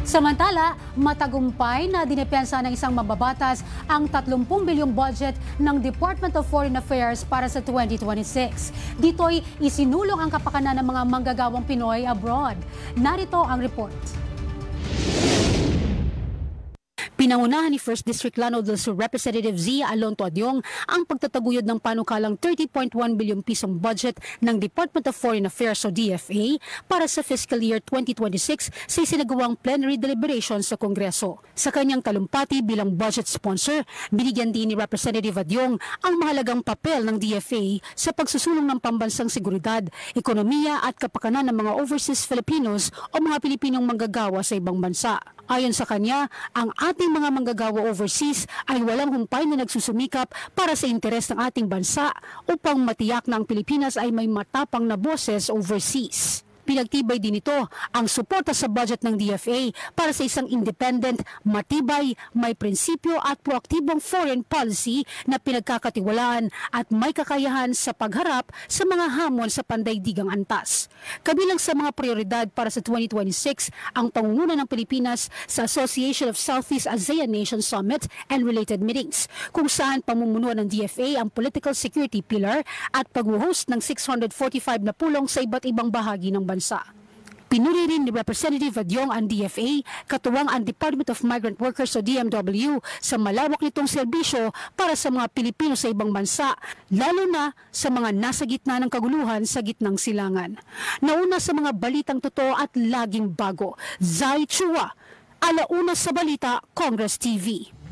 Samantala, matagumpay na dinepensa ng isang mababatas ang 30 bilyong budget ng Department of Foreign Affairs para sa 2026. Dito'y isinulong ang kapakanan ng mga manggagawang Pinoy abroad. Narito ang report. Pinangunahan ni 1st District Lanao del Sur Representative Zia Alonto Adyong ang pagtataguyod ng panukalang 30.1 bilyong pisong budget ng Department of Foreign Affairs o DFA para sa fiscal year 2026 sa isinagawang plenary deliberation sa Kongreso. Sa kanyang talumpati bilang budget sponsor, binigyan din ni Representative Adyong ang mahalagang papel ng DFA sa pagsusulong ng pambansang seguridad, ekonomiya at kapakanan ng mga overseas Filipinos o mga Pilipinong manggagawa sa ibang bansa. Ayon sa kanya, ang ating mga manggagawa overseas ay walang humpay na nagsusumikap para sa interes ng ating bansa upang matiyak na ang Pilipinas ay may matapang na boses overseas. Pinagtibay din ito ang suporta sa budget ng DFA para sa isang independent, matibay, may prinsipyo at proaktibong foreign policy na pinagkakatiwalaan at may kakayahan sa pagharap sa mga hamon sa pandaigdigang antas. Kabilang sa mga prioridad para sa 2026 ang pangunguna ng Pilipinas sa Association of Southeast ASEAN Nations Summit and related meetings, kung saan pamumunuan ng DFA ang political security pillar at pag-host ng 645 na pulong sa iba't ibang bahagi ng bansa. Pinuri rin ni Representative Adyong ang DFA, katuwang ang Department of Migrant Workers o DMW sa malawak nitong serbisyo para sa mga Pilipino sa ibang bansa, lalo na sa mga nasa gitna ng kaguluhan sa gitnang silangan. Nauna sa mga balitang totoo at laging bago, Zai Chua, Alauna sa Balita, Congress TV.